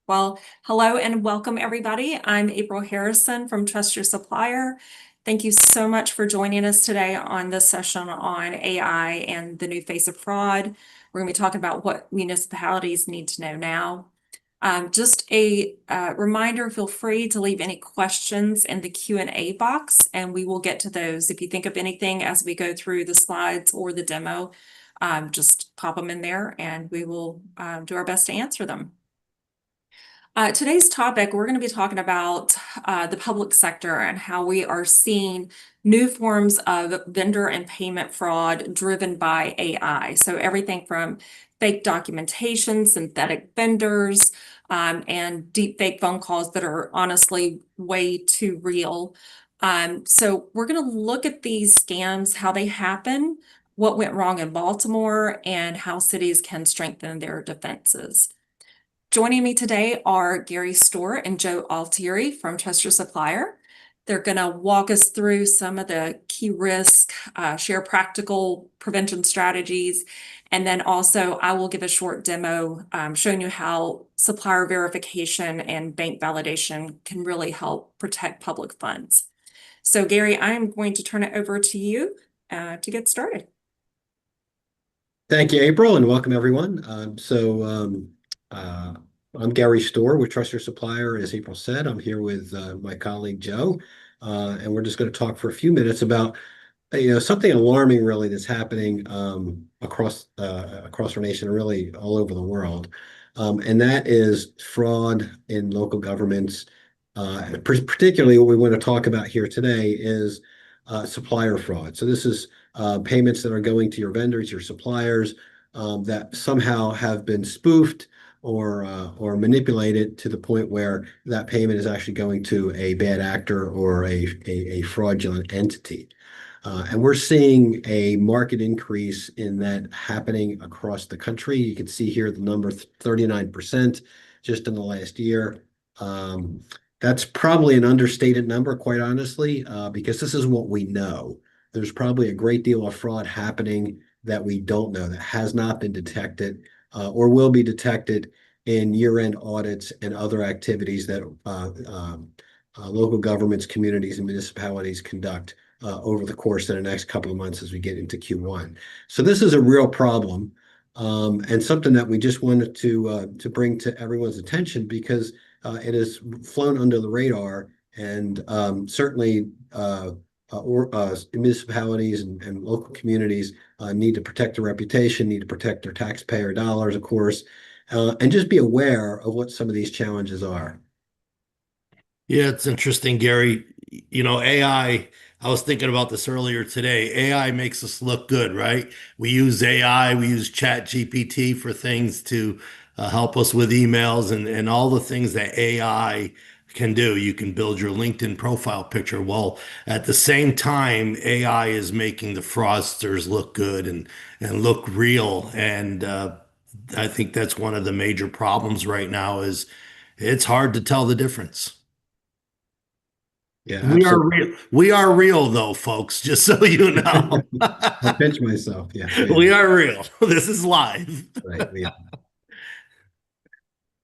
Well, hello and welcome everybody. I'm April Harrison from Trust Your Supplier. Thank you so much for joining us today on this session on AI and the new face of fraud. We're going to be talking about what municipalities need to know now. Just a reminder, feel free to leave any questions in the Q&A box and we will get to those. If you think of anything as we go through the slides or the demo, just pop them in there and we will do our best to answer them. Today's topic, we're going to be talking about the public sector and how we are seeing new forms of vendor and payment fraud driven by AI. So everything from fake documentation, synthetic vendors, and deepfake phone calls that are honestly way too real. So we're going to look at these scams, how they happen, what went wrong in Baltimore, and how cities can strengthen their defenses. Joining me today are Gary Storr and Joe Altieri from Trust Your Supplier. They're going to walk us through some of the key risks, share practical prevention strategies, and then also I will give a short demo showing you how supplier verification and bank validation can really help protect public funds. So Gary, I'm going to turn it over to you to get started. Thank you, April, and welcome everyone. I'm Gary Storr with Trust Your Supplier. As April said, I'm here with my colleague Joe, and we're just going to talk for a few minutes about something alarming really that's happening across our nation, really all over the world, and that is fraud in local governments. Particularly, what we want to talk about here today is supplier fraud. So this is payments that are going to your vendors, your suppliers, that somehow have been spoofed or manipulated to the point where that payment is actually going to a bad actor or a fraudulent entity. And we're seeing a market increase in that happening across the country. You can see here the number 39% just in the last year. That's probably an understated number, quite honestly, because this is what we know. There's probably a great deal of fraud happening that we don't know, that has not been detected or will be detected in year-end audits and other activities that local governments, communities, and municipalities conduct over the course of the next couple of months as we get into Q1. So this is a real problem and something that we just wanted to bring to everyone's attention because it has flown under the radar, and certainly municipalities and local communities need to protect their reputation, need to protect their taxpayer dollars, of course, and just be aware of what some of these challenges are. Yeah, it's interesting, Gary. I was thinking about this earlier today. AI makes us look good, right? We use AI, we use Chat GPT for things to help us with emails and all the things that AI can do. You can build your LinkedIn profile picture. Well, at the same time, AI is making the fraudsters look good and look real. And I think that's one of the major problems right now is it's hard to tell the difference. Yeah, We are absolutely. real. We are real, though, folks, just so you know. I pinch myself. Yeah, We are real. This is live. right. Yeah.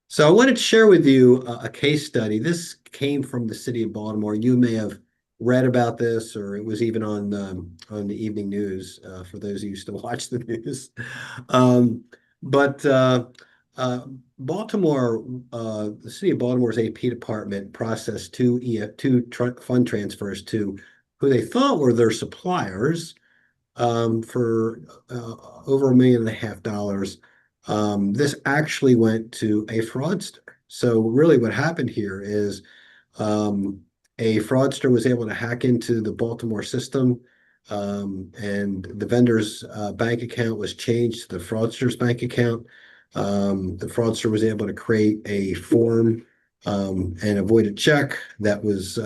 So I wanted to share with you a case study. This came from the city of Baltimore. You may have read about this, or it was even on the evening news for those who used to watch the news. Um, but Baltimore, the city of Baltimore's AP department processed two fund transfers to who they thought were their suppliers for over $1.5 million. This actually went to a fraudster. So really what happened here is a fraudster was able to hack into the Baltimore system, and the vendor's bank account was changed to the fraudster's bank account. The fraudster was able to create a form and avoid a check that was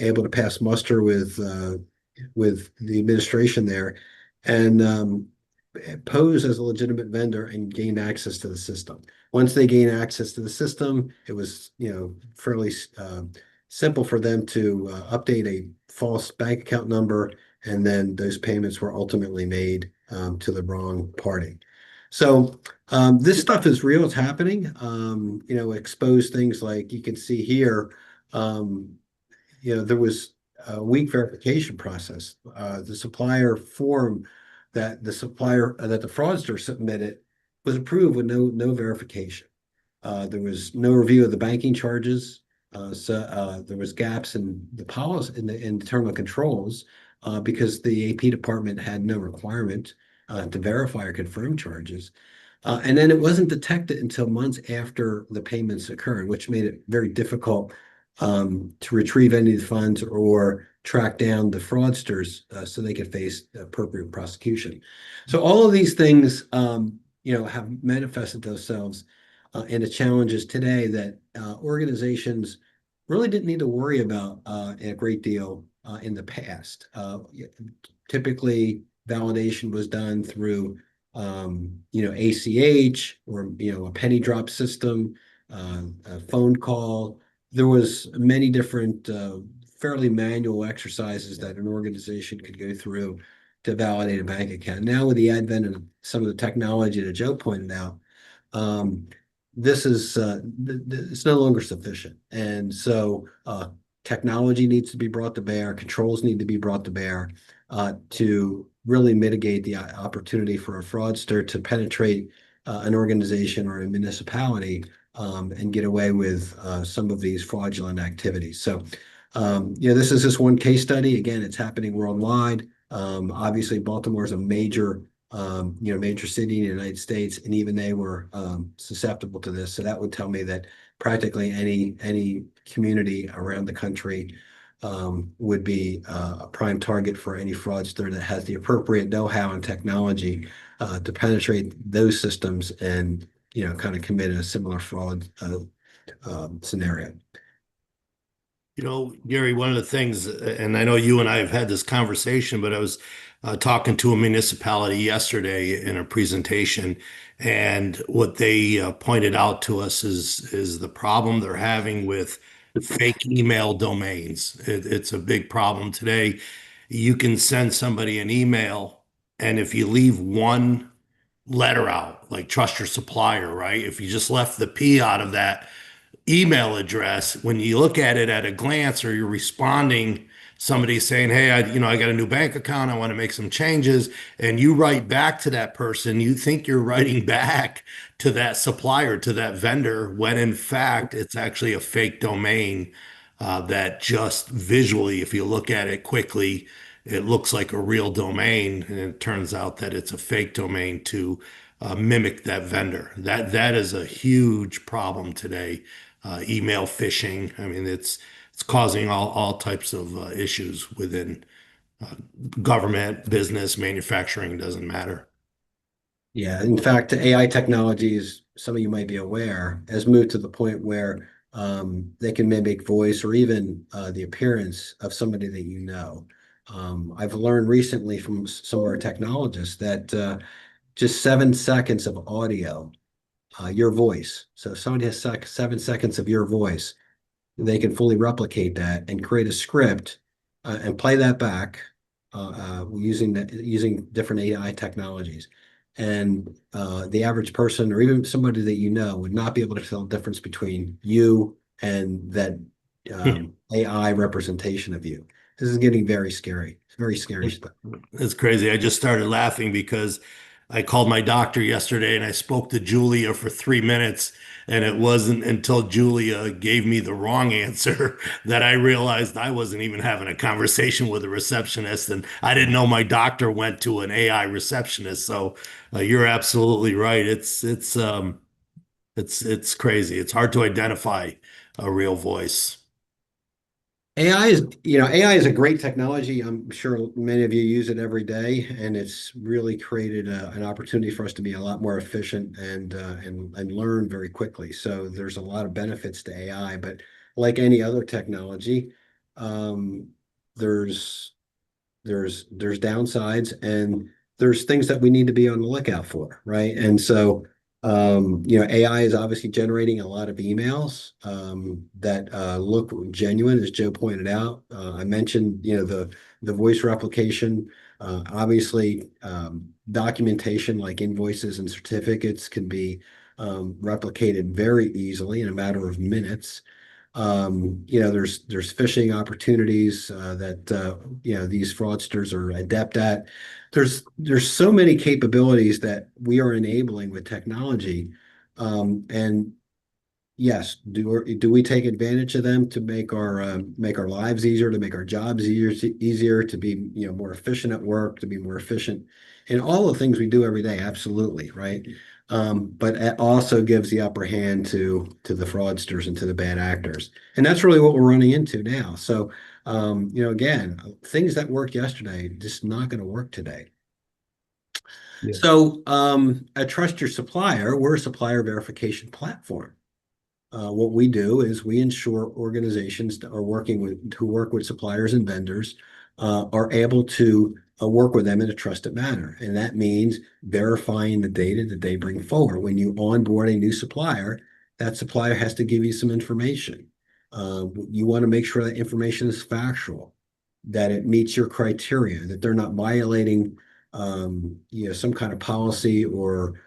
able to pass muster with the administration there, and pose as a legitimate vendor and gain access to the system. Once they gain access to the system, it was fairly simple for them to update a false bank account number, and then those payments were ultimately made to the wrong party. So this stuff is real. It's happening. Expose things like you can see here. Um, there was a weak verification process. The supplier form that the fraudster submitted was approved with no verification. There was no review of the banking charges. There was gaps in the policy in the internal controls because the AP department had no requirement to verify or confirm charges. And then it wasn't detected until months after the payments occurred, which made it very difficult to retrieve any of the funds or track down the fraudsters so they could face appropriate prosecution. So all of these things, have manifested themselves into challenges today that organizations really didn't need to worry about a great deal in the past. Typically, validation was done through ACH or a penny drop system, a phone call. There was many different fairly manual exercises that an organization could go through to validate a bank account. Now, with the advent of some of the technology that Joe pointed out, um, this is it's no longer sufficient, and so technology needs to be brought to bear, controls need to be brought to bear to really mitigate the opportunity for a fraudster to penetrate an organization or a municipality and get away with some of these fraudulent activities. So, this is just one case study. Again, it's happening worldwide. Obviously, Baltimore is a major city in the United States, and even they were susceptible to this. So that would tell me that practically any community around the country would be a prime target for any fraudster that has the appropriate know-how and technology to penetrate those systems and kind of commit a similar fraud scenario. Gary, one of the things, and I know you and I have had this conversation, but I was talking to a municipality yesterday in a presentation, and what they pointed out to us is the problem they're having with fake email domains. It's a big problem today. You can send somebody an email, and if you leave one letter out, like trust your supplier, right? If you just left the P out of that email address, when you look at it at a glance or you're responding, somebody saying, hey, I got a new bank account, I want to make some changes, and you write back to that person, you think you're writing back to that supplier, to that vendor, when in fact it's actually a fake domain that just visually, if you look at it quickly, it looks like a real domain, and it turns out that it's a fake domain to mimic that vendor. That is a huge problem today. Email phishing. I mean, it's causing all types of issues within government, business, manufacturing, doesn't matter. Yeah, in fact, AI technologies, some of you might be aware, has moved to the point where they can mimic voice or even the appearance of somebody that you know. I've learned recently from some of our technologists that just 7 seconds of audio, your voice. So if somebody has 7 seconds of your voice, they can fully replicate that and create a script and play that back using different AI technologies. And the average person or even somebody that you know would not be able to tell the difference between you and that AI representation of you. This is getting very scary. It's very scary stuff. It's crazy. I just started laughing because I called my doctor yesterday and I spoke to Julia for 3 minutes. And it wasn't until Julia gave me the wrong answer that I realized I wasn't even having a conversation with a receptionist. And I didn't know my doctor went to an AI receptionist. So you're absolutely right. It's crazy. It's hard to identify a real voice. AI is a great technology. I'm sure many of you use it every day, and it's really created an opportunity for us to be a lot more efficient and learn very quickly. So there's a lot of benefits to AI, but like any other technology, um, there's there's downsides and there's things that we need to be on the lookout for, right? And so, AI is obviously generating a lot of emails that look genuine, as Joe pointed out. I mentioned, the voice replication. Obviously, documentation like invoices and certificates can be replicated very easily in a matter of minutes. There's phishing opportunities that these fraudsters are adept at. There's so many capabilities that we are enabling with technology, and yes, do we take advantage of them to make our lives easier, to make our jobs easier, to be more efficient at work, to be more efficient in all the things we do every day? Absolutely, right. But it also gives the upper hand to the fraudsters and to the bad actors, and that's really what we're running into now. So, again, things that worked yesterday just not going to work today. Yeah. So, at Trust Your Supplier, we're a supplier verification platform. What we do is we ensure organizations that are who work with suppliers and vendors are able to work with them in a trusted manner. And that means verifying the data that they bring forward. When you onboard a new supplier, that supplier has to give you some information. You want to make sure that information is factual, that it meets your criteria, that they're not violating some kind of policy or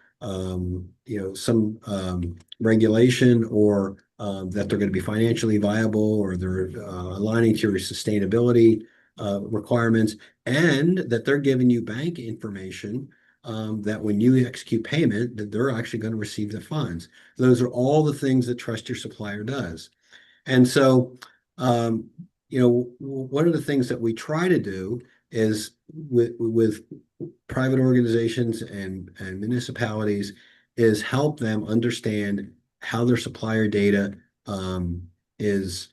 some regulation, or that they're going to be financially viable, or they're aligning to your sustainability requirements, and that they're giving you bank information that when you execute payment, that they're actually going to receive the funds. Those are all the things that Trust Your Supplier does. And so, one of the things that we try to do is with private organizations and municipalities is help them understand how their supplier data is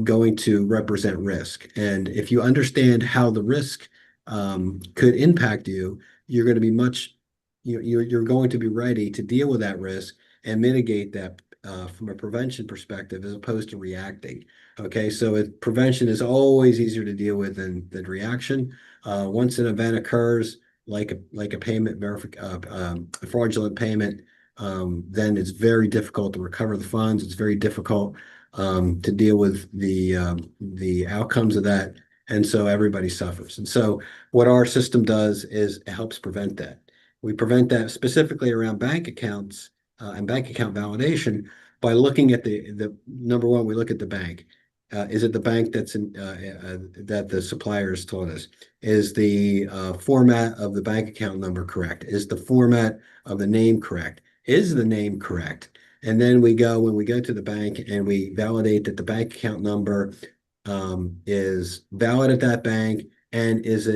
going to represent risk. And if you understand how the risk could impact you, you're going to be you're going to be ready to deal with that risk and mitigate that from a prevention perspective as opposed to reacting. Okay, so prevention is always easier to deal with than reaction. Once an event occurs, like a a fraudulent payment, then it's very difficult to recover the funds. It's very difficult to deal with the outcomes of that, and so everybody suffers. And so, what our system does is it helps prevent that. We prevent that specifically around bank accounts and bank account validation by looking at the number one. We look at the bank. Is it the bank that the suppliers told us? Is the format of the bank account number correct? Is the format of the name correct? Is the name correct? And then when we go to the bank and we validate that the bank account number is valid at that bank, and does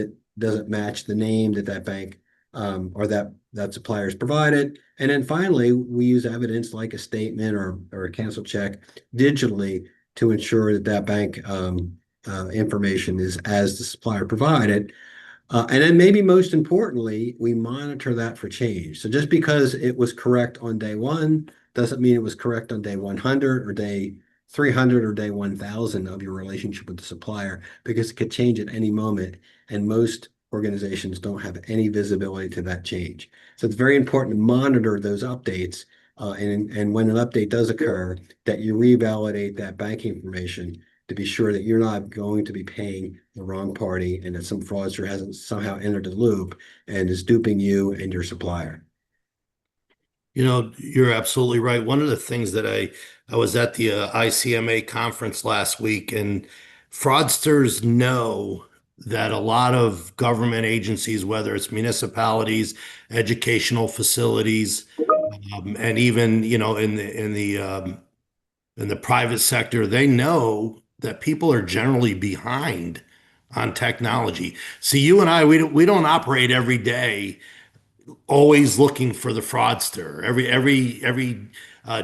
it match the name that bank or that supplier has provided? And then finally, we use evidence like a statement or a cancel check digitally to ensure that bank information is as the supplier provided. And then maybe most importantly, we monitor that for change. So just because it was correct on day one doesn't mean it was correct on day 100 or day 300 or day 1000 of your relationship with the supplier, because it could change at any moment. And most organizations don't have any visibility to that change. So it's very important to monitor those updates. And when an update does occur, that you revalidate that banking information to be sure that you're not going to be paying the wrong party and that some fraudster hasn't somehow entered the loop and is duping you and your supplier. You're absolutely right. One of the things that I was at the ICMA conference last week, and fraudsters know that a lot of government agencies, whether it's municipalities, educational facilities, and even in the private sector, they know that people are generally behind on technology. See, you and I, we don't operate every day always looking for the fraudster. Every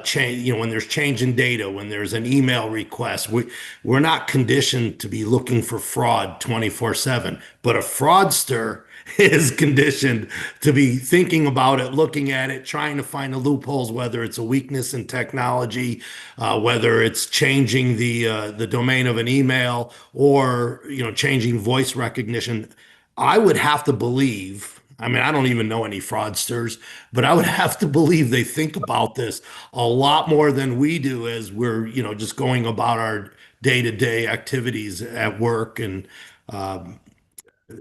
change, when there's change in data, when there's an email request, we're not conditioned to be looking for fraud 24/7. But a fraudster is conditioned to be thinking about it, looking at it, trying to find the loopholes, whether it's a weakness in technology, whether it's changing the domain of an email, or changing voice recognition. I would have to believe, I mean, I don't even know any fraudsters, but I would have to believe they think about this a lot more than we do as we're, just going about our day-to-day activities at work. And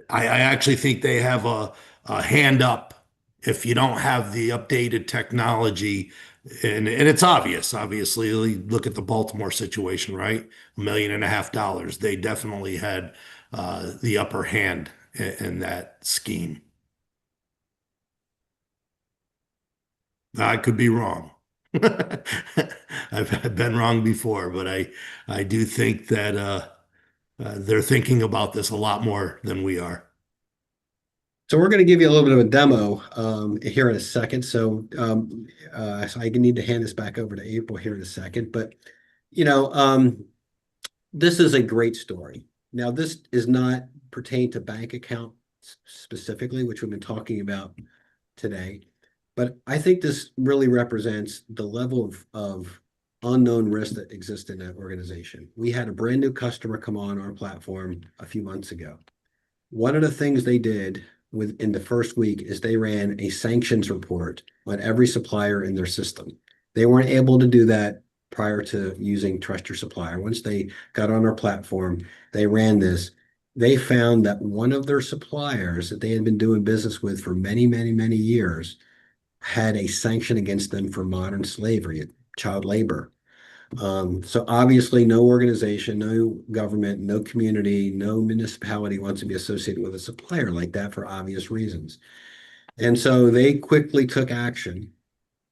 I actually think they have a hand up if you don't have the updated technology. And it's obvious, obviously. Look at the Baltimore situation, right? $1.5 million. They definitely had the upper hand in that scheme. I could be wrong. I've been wrong before, but I do think that they're thinking about this a lot more than we are. So we're going to give you a little bit of a demo here in a second. So I need to hand this back over to April here in a second. But you know, this is a great story. Now, this is not pertain to bank accounts specifically, which we've been talking about today. But I think this really represents the level of unknown risk that exists in that organization. We had a brand new customer come on our platform a few months ago. One of the things they did within the first week is they ran a sanctions report on every supplier in their system. They weren't able to do that prior to using Trust Your Supplier. Once they got on our platform, they ran this. They found that one of their suppliers that they had been doing business with for many, many, many years had a sanction against them for modern slavery, child labor. So obviously, no organization, no government, no community, no municipality wants to be associated with a supplier like that for obvious reasons. And so they quickly took action.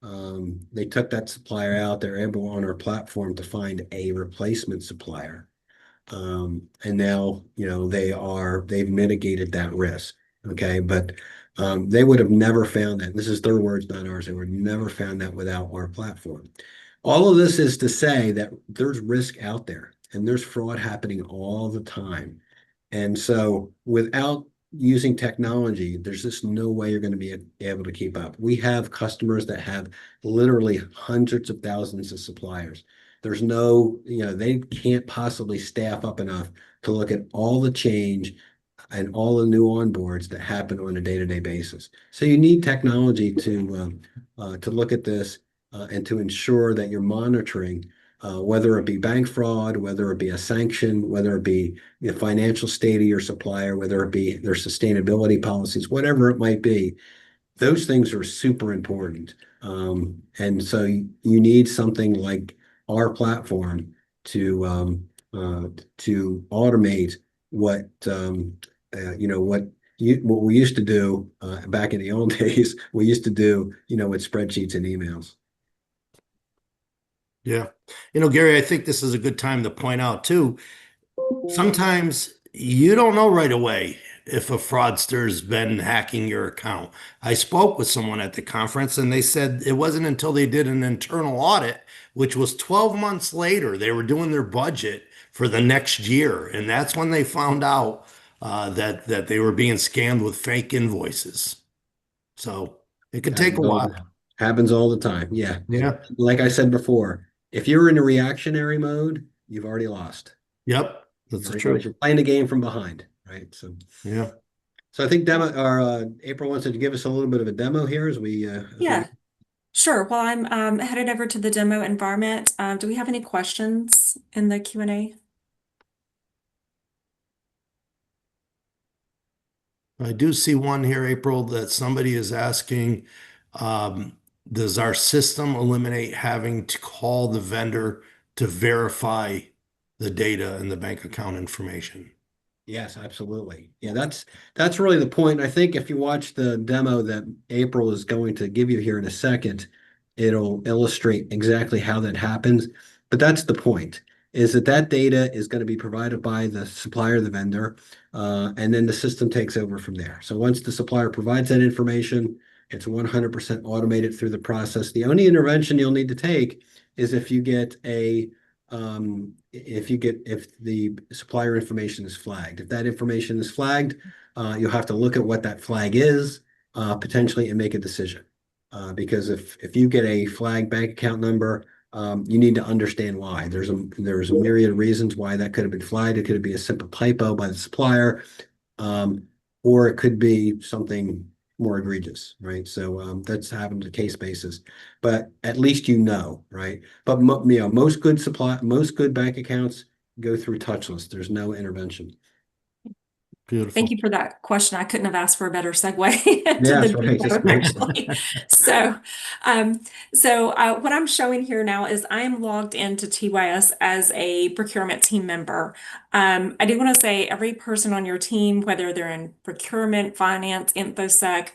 They took that supplier out. They're able on our platform to find a replacement supplier. And now, they've mitigated that risk. Okay. But they would have never found that. This is their words, not ours. They would have never found that without our platform. All of this is to say that there's risk out there and there's fraud happening all the time. And so without using technology, there's just no way you're going to be able to keep up. We have customers that have literally hundreds of thousands of suppliers. There's no, they can't possibly staff up enough to look at all the change and all the new onboards that happen on a day-to-day basis. So you need technology to look at this and to ensure that you're monitoring whether it be bank fraud, whether it be a sanction, whether it be the financial state of your supplier, whether it be their sustainability policies, whatever it might be. Those things are super important. And so you need something like our platform to automate what what we used to do back in the old days. We used to do with spreadsheets and emails. Yeah. Gary, I think this is a good time to point out too. Sometimes you don't know right away if a fraudster's been hacking your account. I spoke with someone at the conference and they said it wasn't until they did an internal audit, which was 12 months later, they were doing their budget for the next year. And that's when they found out that they were being scammed with fake invoices. So it could take a while. Happens all the time. Yeah. Yeah. Like I said before, if you're in a reactionary mode, you've already lost. Yep. That's the truth. You're playing the game from behind, right? So yeah. So I think April wants to give us a little bit of a demo here as we Yeah, sure. Well, I'm headed over to the demo environment. Do we have any questions in the Q&A? I do see one here, April, that somebody is asking, does our system eliminate having to call the vendor to verify the data and the bank account information? Yes, absolutely. Yeah, that's really the point. I think if you watch the demo that April is going to give you here in a second, it'll illustrate exactly how that happens. But that's the point, is that data is going to be provided by the supplier, the vendor, and then the system takes over from there. So once the supplier provides that information, it's 100% automated through the process. The only intervention you'll need to take is if you get if the supplier information is flagged. If that information is flagged, you'll have to look at what that flag is, potentially, and make a decision. Because if you get a flagged bank account number, you need to understand why. There's a myriad of reasons why that could have been flagged. It could be a simple typo by the supplier, or it could be something more egregious, right? So that's happened to case basis, but at least right? But most good bank accounts go through touchless. There's no intervention. Beautiful. Thank you for that question. I couldn't have asked for a better segue to Yeah, the that's right. That's demo, great. actually. So, what I'm showing here now is I am logged into TYS as a procurement team member. I do want to say every person on your team, whether they're in procurement, finance, InfoSec,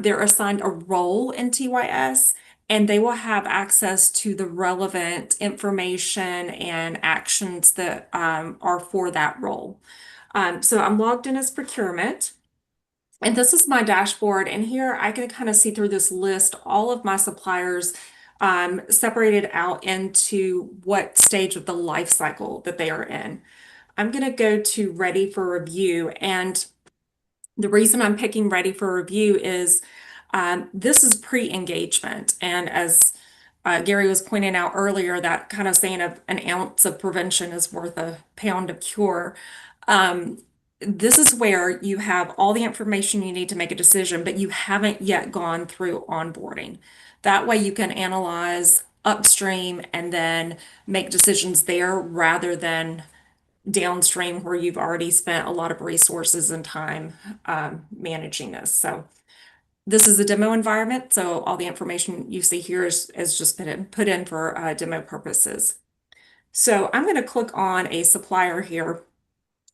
they're assigned a role in TYS, and they will have access to the relevant information and actions that are for that role. So I'm logged in as procurement, and this is my dashboard. And here I can kind of see through this list all of my suppliers separated out into what stage of the life cycle that they are in. I'm going to go to ready for review. And the reason I'm picking ready for review is this is pre-engagement. And as Gary was pointing out earlier, that kind of saying of an ounce of prevention is worth a pound of cure. Um, this is where you have all the information you need to make a decision, but you haven't yet gone through onboarding. That way you can analyze upstream and then make decisions there rather than downstream where you've already spent a lot of resources and time managing this. So this is a demo environment, so all the information you see here is just been put in for demo purposes. So I'm going to click on a supplier here.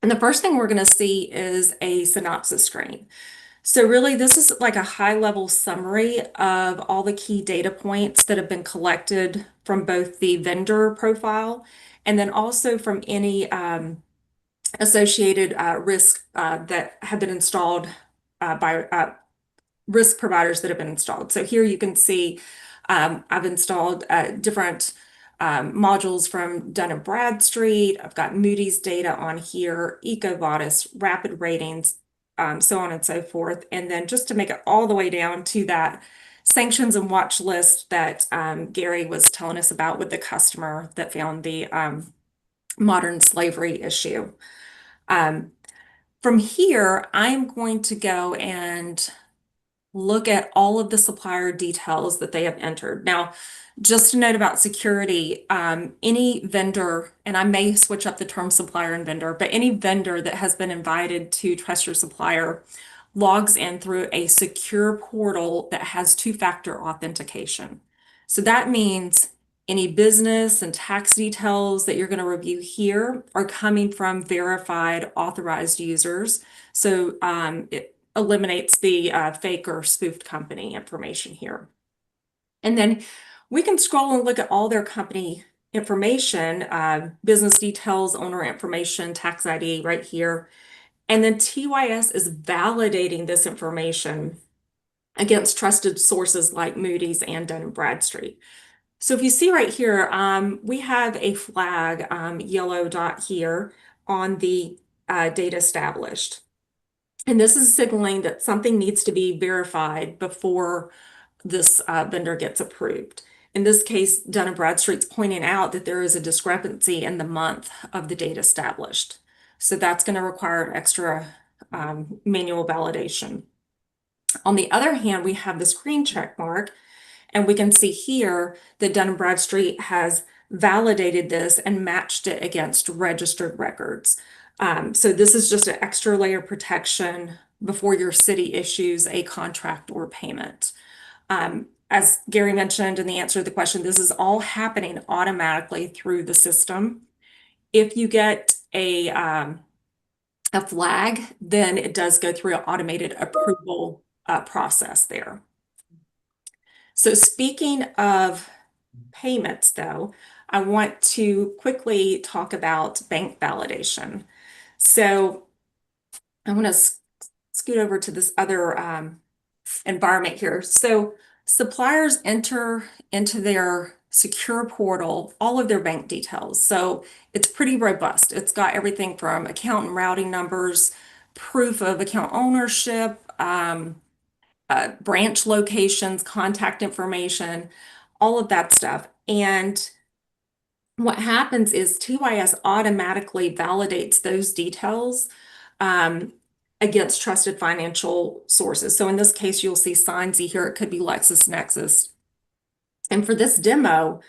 And the first thing we're going to see is a synopsis screen. So really, this is like a high-level summary of all the key data points that have been collected from both the vendor profile and then also from any associated risks that have been installed by risk providers that have been installed. So here you can see I've installed different modules from Dun& Bradstreet. I've got Moody's data on here, EcoVadis, Rapid Ratings, so on and so forth. And then just to make it all the way down to that sanctions and watch list that Gary was telling us about with the customer that found the modern slavery issue. From here, I'm going to go and look at all of the supplier details that they have entered. Now, just a note about security, any vendor, and I may switch up the term supplier and vendor, but any vendor that has been invited to Trust Your Supplier logs in through a secure portal that has two-factor authentication. So that means any business and tax details that you're going to review here are coming from verified authorized users. So it eliminates the fake or spoofed company information here. And then we can scroll and look at all their company information, business details, owner information, tax ID right here. And then TYS is validating this information against trusted sources like Moody's and Dun & Bradstreet. So if you see right here, we have a flag, yellow dot here on the data established. And this is signaling that something needs to be verified before this vendor gets approved. In this case, Dun & Bradstreet's pointing out that there is a discrepancy in the month of the date established. So that's going to require extra manual validation. On the other hand, we have this green check mark, and we can see here that Dun & Bradstreet has validated this and matched it against registered records. So this is just an extra layer of protection before your city issues a contract or payment. As Gary mentioned in the answer to the question, this is all happening automatically through the system. If you get a flag, then it does go through an automated approval process there. So speaking of payments, though, I want to quickly talk about bank validation. So I want to scoot over to this other environment here. So suppliers enter into their secure portal all of their bank details. So it's pretty robust. It's got everything from account and routing numbers, proof of account ownership, branch locations, contact information, all of that stuff. And what happens is TYS automatically validates those details against trusted financial sources. So in this case, you'll see Signsy here. It could be LexisNexis. And for this demo,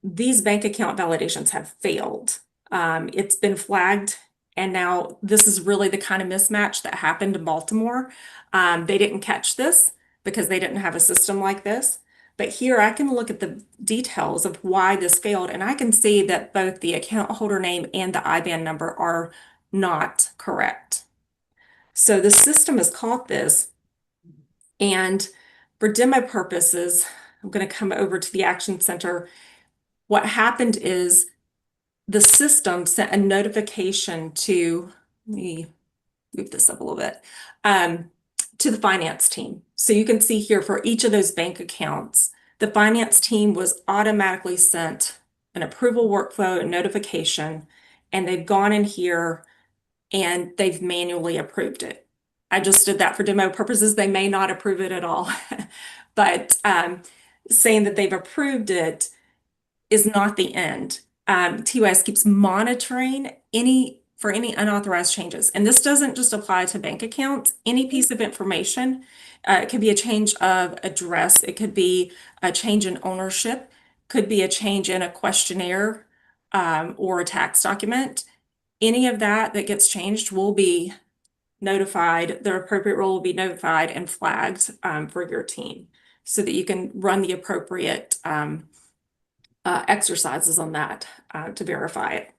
these bank account validations have failed. It's been flagged And now this is really the kind of mismatch that happened in Baltimore. They didn't catch this because they didn't have a system like this. But here I can look at the details of why this failed, and I can see that both the account holder name and the IBAN number are not correct. So the system has caught this, and for demo purposes, I'm going to come over to the Action Center. What happened is the system sent a notification to, let me move this up a little bit, to the finance team. So you can see here for each of those bank accounts, the finance team was automatically sent an approval workflow notification, and they've gone in here and they've manually approved it. I just did that for demo purposes. They may not approve it at all, but saying that they've approved it is not the end. TOS keeps monitoring for any unauthorized changes. And this doesn't just apply to bank accounts, any piece of information. It could be a change of address. It could be a change in ownership, could be a change in a questionnaire or a tax document. Any of that gets changed will be notified. The appropriate role will be notified and flagged for your team so that you can run the appropriate exercises on that to verify it.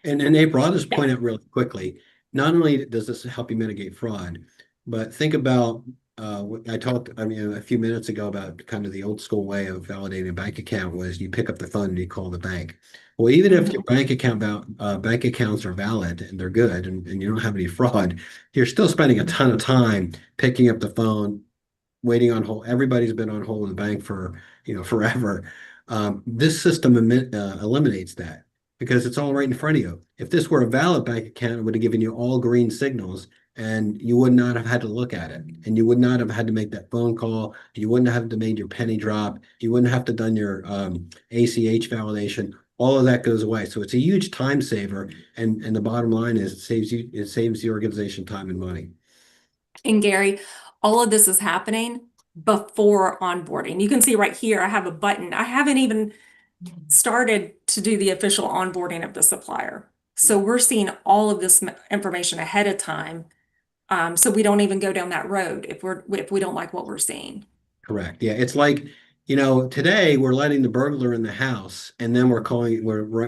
And April, I'll just point out really quickly, not only does this help you mitigate fraud, but think about I talked, a few minutes ago about kind of the old school way of validating a bank account was you pick up the phone and you call the bank. Well, even if your bank accounts are valid and they're good and you don't have any fraud, you're still spending a ton of time picking up the phone, waiting on hold. Everybody's been on hold in the bank for forever. This system eliminates that because it's all right in front of you. If this were a valid bank account, it would have given you all green signals and you would not have had to look at it. And you would not have had to make that phone call. You wouldn't have to make your penny drop. You wouldn't have to done your ACH validation. All of that goes away. So it's a huge time saver. And the bottom line is it saves the organization time and money. And Gary, all of this is happening before onboarding. You can see right here, I have a button. I haven't even started to do the official onboarding of the supplier. So we're seeing all of this information ahead of time. So we don't even go down that road if we don't like what we're seeing. Correct. Yeah, it's like, today we're letting the burglar in the house, and then we're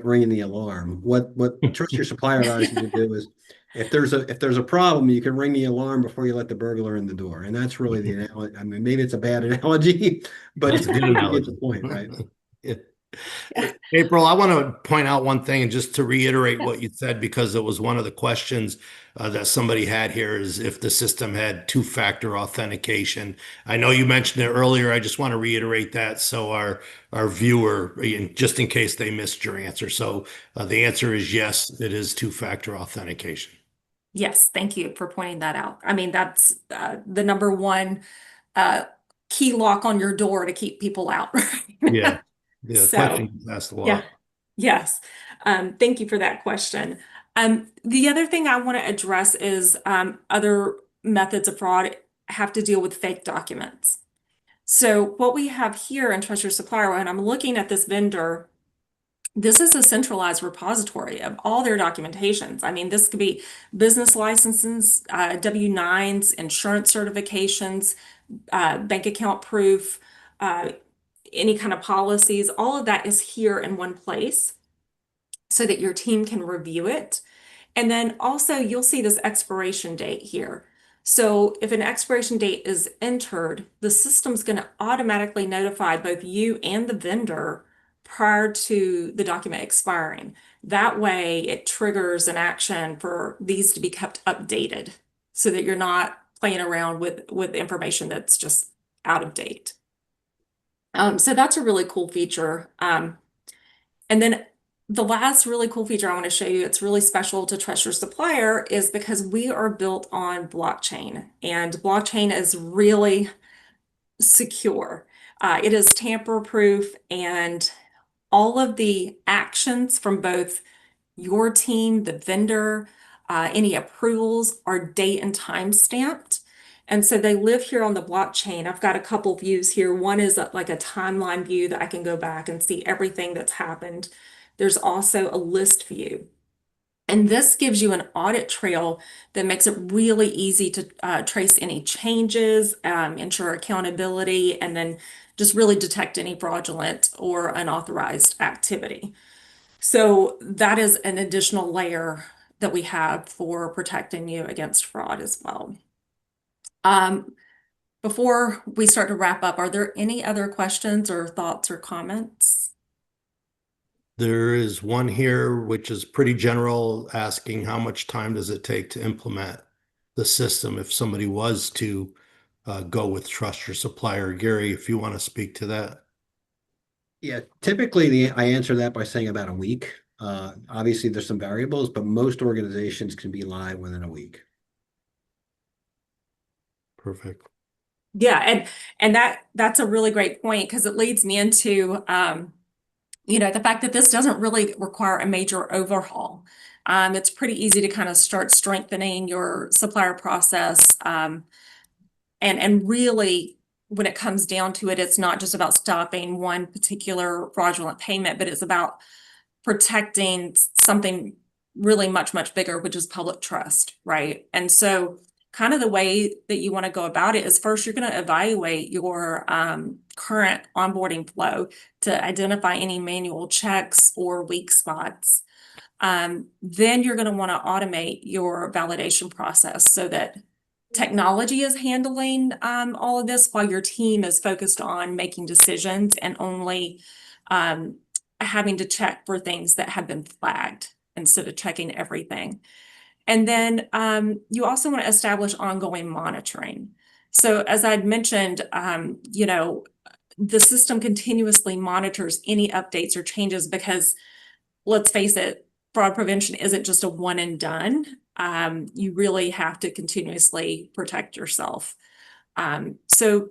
ringing the alarm. What Trust Your Supplier allows you to do is, if there's a problem, you can ring the alarm before you let the burglar in the door, and that's really the analogy. I mean, maybe it's a bad analogy, but That's a good analogy. You get the point, right? Yeah. April, I want to point out one thing, and just to reiterate what you said, because it was one of the questions that somebody had here, is if the system had two-factor authentication. I know you mentioned it earlier. I just want to reiterate that so our viewer, just in case they missed your answer. So the answer is yes, it is two-factor authentication. Yes, thank you for pointing that out. I mean, that's the number one key lock on your door to keep people out. Yeah. The So, question was asked a lot. yeah, yes. Thank you for that question. The other thing I want to address is other methods of fraud have to deal with fake documents. So what we have here in Trust Your Supplier, when I'm looking at this vendor, this is a centralized repository of all their documentations. I mean, this could be business licenses, W-9s, insurance certifications, bank account proof, any kind of policies. All of that is here in one place so that your team can review it. And then also you'll see this expiration date here. So if an expiration date is entered, the system's going to automatically notify both you and the vendor prior to the document expiring. That way it triggers an action for these to be kept updated so that you're not playing around with information that's just out of date. So that's a really cool feature. And then the last really cool feature I want to show you, it's really special to Trust Your Supplier, is because we are built on blockchain, and blockchain is really secure. It is tamper-proof, and all of the actions from both your team, the vendor, any approvals are date and time stamped. And so they live here on the blockchain. I've got a couple views here. One is like a timeline view that I can go back and see everything that's happened. There's also a list view. And this gives you an audit trail that makes it really easy to trace any changes, ensure accountability, and then just really detect any fraudulent or unauthorized activity. So that is an additional layer that we have for protecting you against fraud as well. Before we start to wrap up, are there any other questions or thoughts or comments? There is one here which is pretty general, asking how much time does it take to implement the system if somebody was to go with Trust Your Supplier. Gary, if you want to speak to that. Yeah, typically I answer that by saying about a week. Obviously, there's some variables, but most organizations can be live within a week. Perfect. Yeah, and that's a really great point because it leads me into the fact that this doesn't really require a major overhaul. It's pretty easy to kind of start strengthening your supplier process. And really, when it comes down to it, it's not just about stopping one particular fraudulent payment, but it's about protecting something really much, much bigger, which is public trust, right? And so kind of the way that you want to go about it is first, you're going to evaluate your current onboarding flow to identify any manual checks or weak spots. Then you're going to want to automate your validation process so that technology is handling all of this while your team is focused on making decisions and only having to check for things that have been flagged instead of checking everything. And then you also want to establish ongoing monitoring. So as I'd mentioned, the system continuously monitors any updates or changes because let's face it, fraud prevention isn't just a one and done. You really have to continuously protect yourself. So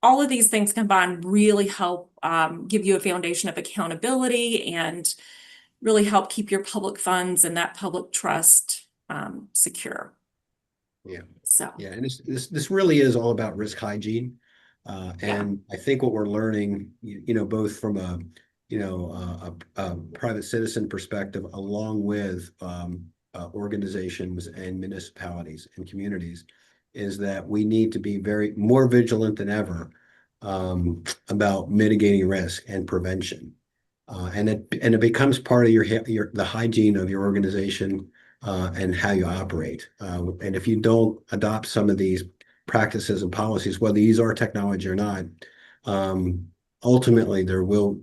all of these things combined really help give you a foundation of accountability and really help keep your public funds and that public trust secure. Yeah. So Yeah, and this really is all about risk hygiene. And I think what we're learning, both from a private citizen perspective, along with organizations and municipalities and communities, is that we need to be more vigilant than ever about mitigating risk and prevention. And it becomes part of the hygiene of your organization and how you operate. And if you don't adopt some of these practices and policies, whether you use our technology or not, ultimately there will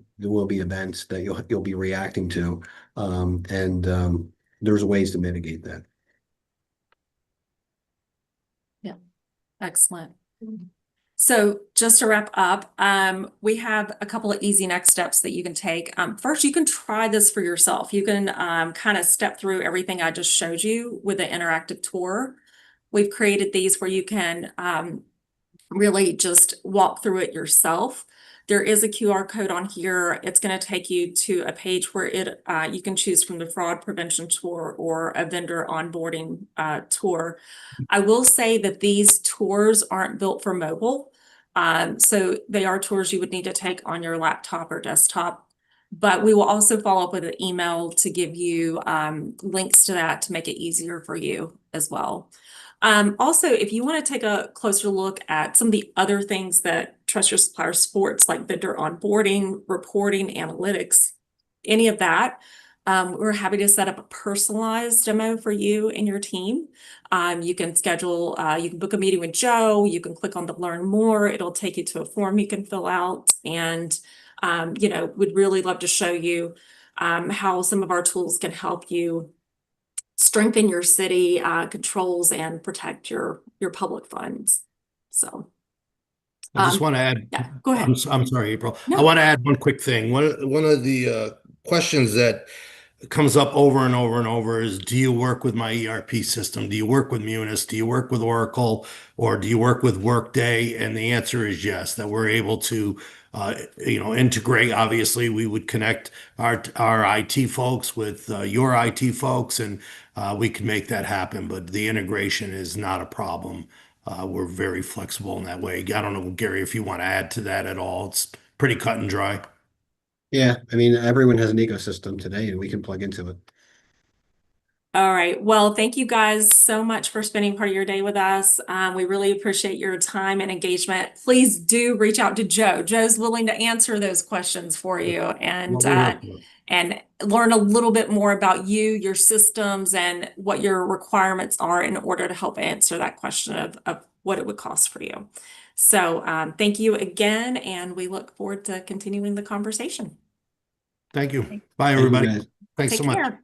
be events that you'll be reacting to, and there's ways to mitigate that. yeah, excellent. So just to wrap up, we have a couple of easy next steps that you can take. First, you can try this for yourself. You can kind of step through everything I just showed you with an interactive tour. We've created these where you can really just walk through it yourself. There is a QR code on here. It's going to take you to a page where you can choose from the fraud prevention tour or a vendor onboarding tour. I will say that these tours aren't built for mobile. So they are tours you would need to take on your laptop or desktop. But we will also follow up with an email to give you links to that to make it easier for you as well. Also, if you want to take a closer look at some of the other things that Trust Your Supplier supports, like vendor onboarding, reporting, analytics, any of that, we're happy to set up a personalized demo for you and your team. You can book a meeting with Joe, you can click on the learn more, it'll take you to a form you can fill out, and we'd really love to show you how some of our tools can help you strengthen your city controls and protect your public funds. So I just want to add, yeah, go ahead. I'm sorry, April. I No. want to add one quick thing. One of the questions that comes up over and over and over is, do you work with my ERP system? Do you work with Munis? Do you work with Oracle? Or do you work with Workday? And the answer is yes, that we're able to integrate. Obviously, we would connect our IT folks with your IT folks, and we can make that happen. But the integration is not a problem. We're very flexible in that way. I don't know, Gary, if you want to add to that at all. It's pretty cut and dry. Yeah, I mean, everyone has an ecosystem today, and we can plug into it. All right. Well, thank you guys so much for spending part of your day with us. We really appreciate your time and engagement. Please do reach out to Joe. Joe's willing to answer those questions for you What we're here for. and learn a little bit more about you, your systems, and what your requirements are in order to help answer that question of what it would cost for you. So thank you again, and we look forward to continuing the conversation. Thank you. Bye, Thank you, everybody. guys. Thanks Take so much. care.